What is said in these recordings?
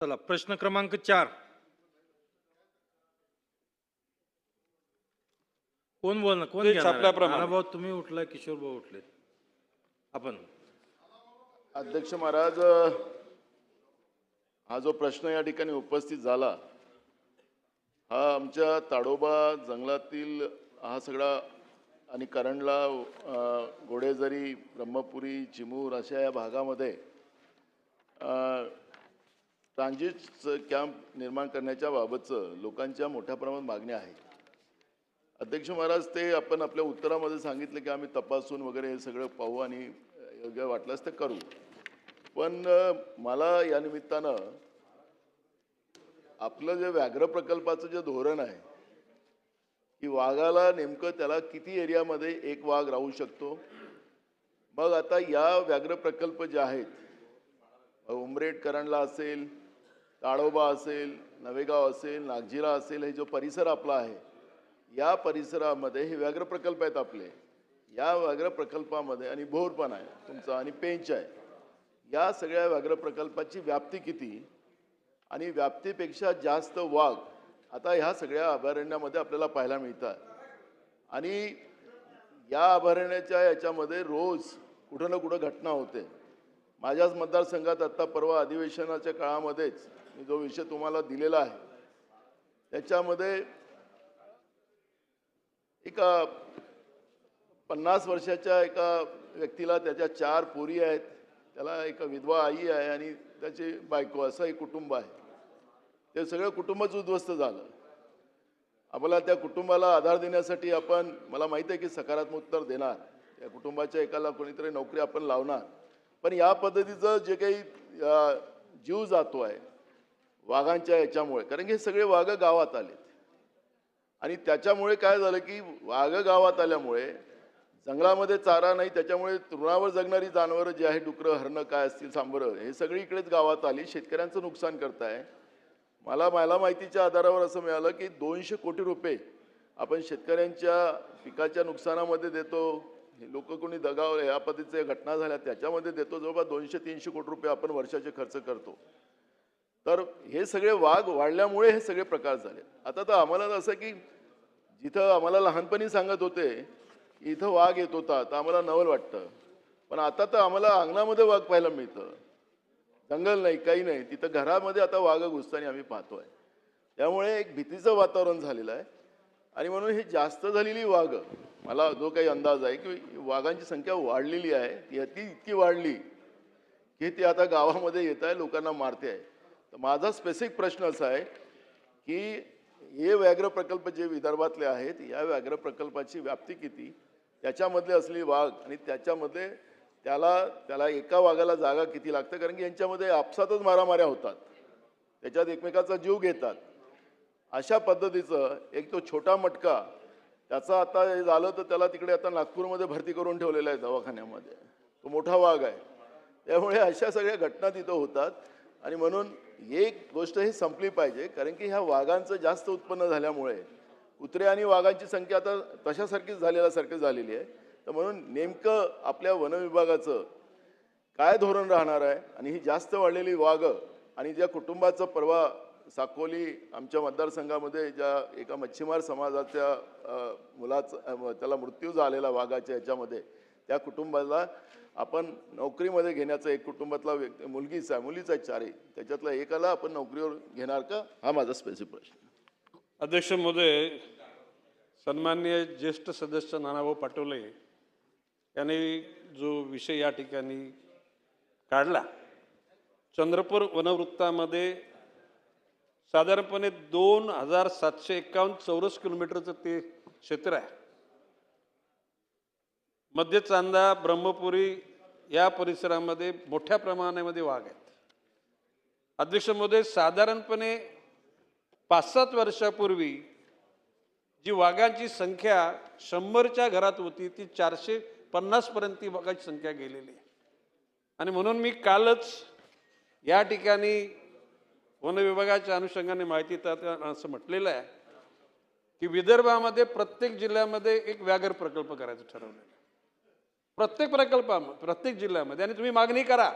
चला प्रश्न क्रमांक 4. कोण बोलणार? कोण ते घेणार? छापल्याप्रमाणे. नानाभाऊ तुम्ही उठला, किशोर भाऊ उठले. आपण अध्यक्ष महाराज, हा जो प्रश्न या ठिकाणी उपस्थित झाला हा आमच्या ताडोबा जंगलातील हा सगळा आणि करंडला, घोडेझरी, ब्रह्मपुरी, चिमूर अशा या भागामध्ये ट्रान्झिट कॅम्प निर्माण करण्याच्या बाबतचं लोकांच्या मोठ्या प्रमाणात मागणी आहे. अध्यक्ष महाराज, ते आपण आपल्या उत्तरामध्ये सांगितलं की आम्ही तपासून वगैरे हे सगळं पाहू आणि योग्य वाटलंच ते करू. पण मला या निमित्तानं आपलं जे व्याघ्र प्रकल्पाचं जे धोरण आहे की वाघाला नेमकं त्याला किती एरियामध्ये एक वाघ राहू शकतो, मग आता या व्याघ्र प्रकल्प जे आहेत उमरेड करंडला असेल, ताडोबा असेल, नवेगाव असेल, नागझिरा असेल, हे जो परिसर आपला आहे या परिसरामध्ये हे व्याघ्र प्रकल्प आहेत आपले. या व्याघ्र प्रकल्पामध्ये आणि भोर पण आहे तुमचा आणि पेंच आहे. या सगळ्या व्याघ्र प्रकल्पाची व्याप्ती किती आणि व्याप्तीपेक्षा जास्त वाघ आता ह्या सगळ्या अभयारण्यामध्ये आपल्याला पाहायला मिळतात. आणि या अभयारण्याच्या याच्यामध्ये रोज कुठं ना कुठं घटना होते. माझ्याच मतदारसंघात आत्ता परवा अधिवेशनाच्या काळामध्येच मी जो विषय तुम्हाला दिलेला आहे त्याच्यामध्ये एका 50 वर्षाच्या एका व्यक्तीला त्याच्या 4 पोरी आहेत, त्याला एक विधवा आई आहे आणि त्याची बायको, असं एक कुटुंब आहे. ते सगळं कुटुंबच उद्ध्वस्त झालं. आम्हाला त्या कुटुंबाला आधार देण्यासाठी आपण, मला माहिती आहे की सकारात्मक उत्तर देणार, त्या कुटुंबाच्या एकाला कोणीतरी नोकरी आपण लावणार. पण या पद्धतीचं जे काही जीव जातो आहे वाघांच्या याच्यामुळे, कारण की हे सगळे वाघ गावात आले आणि त्याच्यामुळे काय झालं की वाघ गावात आल्यामुळे जंगलामध्ये चारा नाही, त्याच्यामुळे तृणावर जगणारी जनावरं जी आहे, डुकरं, हरणं काय असतील, सांबरं, हे सगळी इकडेच गावात आली, शेतकऱ्यांचं नुकसान करताय. मला माहितीच्या आधारावर असं मिळालं की 200 कोटी रुपये आपण शेतकऱ्यांच्या पिकाच्या नुकसानामध्ये देतो. हे लोक कोणी दगावले, या पद्धतीच्या घटना झाल्या त्याच्यामध्ये देतो. जवळपास 200-300 कोटी रुपये आपण वर्षाचे खर्च करतो. तर हे सगळे वाघ वाढल्यामुळे हे सगळे प्रकार झाले. आता तर आम्हाला असं की जिथं आम्हाला लहानपणी सांगत होते की इथं वाघ येत होता तर आम्हाला नवल वाटतं, पण आता तर आम्हाला अंगणामध्ये वाघ पाहायला मिळतं. जंगल नाही, काही नाही, तिथं घरामध्ये आता वाघ घुसताना आम्ही पाहतोय. त्यामुळे एक भीतीचं वातावरण झालेलं आहे. आणि म्हणून ही जास्त झालेली वाघ, मला जो काही अंदाज आहे की वाघांची संख्या वाढलेली आहे, ती इतकी वाढली की ती आता गावामध्ये येत आहे, लोकांना मारते आहे. तर माझा स्पेसिफिक प्रश्न असा आहे की हे व्याघ्र प्रकल्प जे विदर्भातले आहेत, या व्याघ्र प्रकल्पाची व्याप्ती किती, त्याच्यामधले असलेली वाघ आणि त्याच्यामध्ये त्याला एका वाघाला जागा किती लागतं, कारण की यांच्यामध्ये आपसातच मारामाऱ्या होतात, त्याच्यात एकमेकाचा जीव घेतात. अशा पद्धतीचं एक तो छोटा मटका, त्याचा आता हे झालं तर त्याला तिकडे आता नागपूरमध्ये भरती करून ठेवलेला आहे दवाखान्यामध्ये, तो मोठा वाघ आहे. त्यामुळे अशा सगळ्या घटना तिथं होतात. आणि म्हणून एक गोष्ट ही संपली पाहिजे, कारण की ह्या वाघांचं जास्त उत्पन्न झाल्यामुळे कुत्रे आणि वाघांची संख्या आता तशासारखीच झालेली आहे. तर म्हणून नेमकं आपल्या वन विभागाचं काय धोरण राहणार आहे, आणि ही जास्त वाढलेली वाघ आणि ज्या कुटुंबाचं परवा साकोली आमच्या मतदारसंघामध्ये ज्या एका मच्छीमार समाजाच्या मुलाचा त्याला मृत्यू झालेला वाघाच्या याच्यामध्ये, त्या कुटुंबाला आपण नोकरीमध्ये घेण्याचं, एक कुटुंबातला मुलीचा आहे 4, त्याच्यातला एकाला आपण नोकरीवर घेणार का, हा माझा स्पेसिफिक प्रश्न. अध्यक्ष महोदय, सन्माननीय ज्येष्ठ सदस्य नानाभाऊ पाटोले यांनी जो विषय या ठिकाणी काढला, चंद्रपूर वनवृत्तामध्ये साधारणपणे 2751 चौरस किलोमीटरचं ते क्षेत्र आहे. मध्य चांदा, ब्रह्मपुरी या परिसरामध्ये मोठ्या प्रमाणामध्ये वाघ आहेत. अध्यक्ष महोदय, साधारणपणे 5-7 वर्षापूर्वी जी वाघांची संख्या 100च्या घरात होती ती 450 पर्यंत वाघाची संख्या गेलेली आहे. आणि म्हणून मी कालच या ठिकाणी वन विभागाच्या अनुषंगाने माहिती असं म्हटलेलं आहे की विदर्भामध्ये प्रत्येक जिल्ह्यामध्ये एक व्याघ्र प्रकल्प करायचं ठरवलेलं आहे, प्रत्येक जिल्ह्यामध्ये. आणि तुम्ही मागणी करा,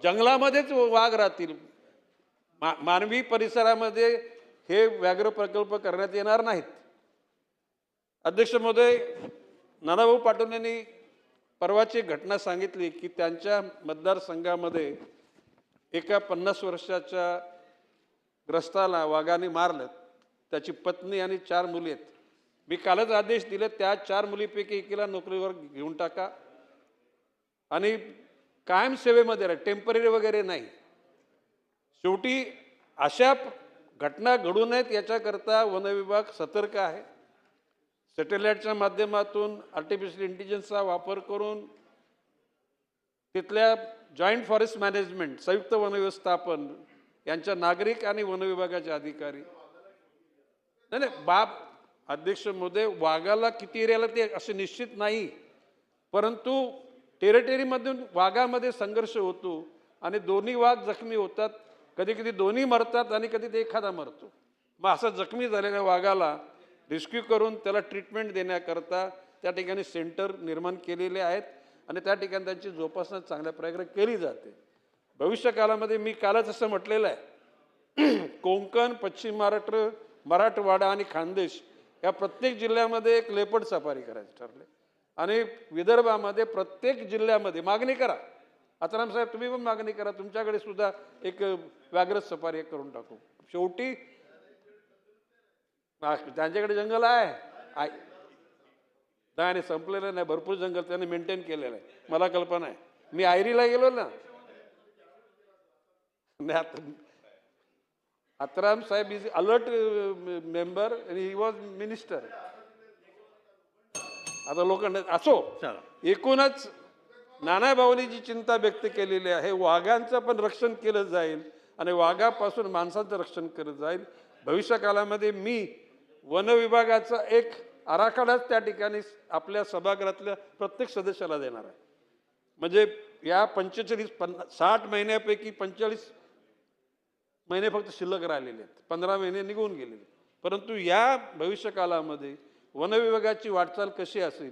जंगलामध्येच वाघ राहतील. मानवी परिसरामध्ये हे व्याघ्र प्रकल्प करण्यात येणार नाहीत. अध्यक्ष महोदय, नानाभाऊ पाटोले यांनी परवाची घटना सांगितली की त्यांच्या मतदारसंघामध्ये एका 50 वर्षाच्या ग्रस्ताला वाघाने मारलं. त्याची पत्नी आणि 4 मुली आहेत. मी कालच आदेश दिले, त्या 4 मुलीपैकी एकीला नोकरीवर घेऊन टाका आणि कायम सेवेमध्ये राहा, टेम्पररी वगैरे नाही. शेवटी अशा घटना घडू नयेत याच्याकरता वन विभाग सतर्क आहे. सॅटेलाईटच्या माध्यमातून आर्टिफिशियल इंटेलिजन्सचा वापर करून तिथल्या जॉईंट फॉरेस्ट मॅनेजमेंट, संयुक्त वन व्यवस्थापन यांच्या नागरिक आणि वन विभागाचे अधिकारी, नाही बाब अध्यक्ष महोदय, वाघाला किती एरियाला ते असे निश्चित नाही, परंतु टेरिटरीमधून वाघामध्ये संघर्ष होतो आणि दोन्ही वाघ जखमी होतात. कधी कधी दोन्ही मरतात आणि कधी ते एखादा मरतो. मग असं जखमी झालेल्या वाघाला रेस्क्यू करून त्याला ट्रीटमेंट देण्याकरता त्या ठिकाणी सेंटर निर्माण केलेले आहेत आणि त्या ठिकाणी त्यांची जोपासना चांगल्या प्रकारे केली जाते. भविष्य काळामध्ये मी कालच असं म्हटलेलं आहे, कोकण, पश्चिम महाराष्ट्र, मराठवाडा आणि खानदेश या प्रत्येक जिल्ह्यामध्ये एक लेपर्ड सफारी करायचं ठरले आणि विदर्भामध्ये प्रत्येक जिल्ह्यामध्ये मागणी करा. आत्ताराम साहेब, तुम्ही पण मागणी करा, तुमच्याकडे सुद्धा एक व्याघ्र सफारी करून टाकू. शेवटी त्यांच्याकडे जंगल आहे नाही, संपलेलं नाही, भरपूर जंगल त्यांनी मेंटेन केलेलं आहे. मला कल्पना आहे, मी आयरीला गेलो ना. आत्ताराम साहेब इज अलर्ट मेंबर आणि ही वॉज मिनिस्टर. आता लोकांना असो, एकूणच नानाभाऊंनी जी चिंता व्यक्त केलेली आहे, वाघांचं पण रक्षण केलं जाईल आणि वाघापासून माणसाचं रक्षण केलं जाईल. भविष्य काळामध्ये मी वन विभागाचा एक आराखडाच त्या ठिकाणी आपल्या सभागृहातल्या प्रत्येक सदस्याला देणार आहे. म्हणजे या 60 महिन्यापैकी 45 महिने फक्त शिल्लक राहिलेले आहेत, 15 महिने निघून गेलेले. परंतु या भविष्य काळामध्ये वन विभागाची वाटचाल कशी असेल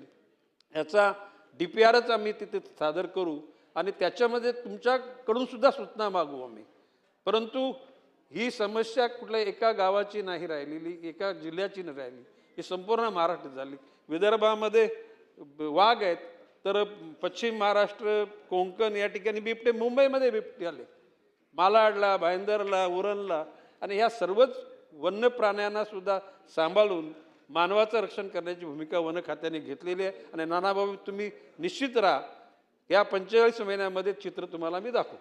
याचा DPRच आम्ही तिथे सादर करू आणि त्याच्यामध्ये तुमच्याकडून सुद्धा सूचना मागू आम्ही. परंतु ही समस्या कुठल्या एका गावाची नाही राहिलेली, एका जिल्ह्याची नाही राहिली, ही संपूर्ण महाराष्ट्र झाली. विदर्भामध्ये वाघ आहेत, तर पश्चिम महाराष्ट्र, कोकण या ठिकाणी बिबटे, मुंबईमध्ये बिबटे आले, मालाडला, भाईंदरला, उरणला. आणि ह्या सर्वच वन्य प्राण्यांना सुद्धा सांभाळून मानवाचं रक्षण करण्याची भूमिका वन खात्याने घेतलेली आहे. आणि नानाभाऊ, तुम्ही निश्चित राहा, या 45 महिन्यामध्ये चित्र तुम्हाला मी दाखवू.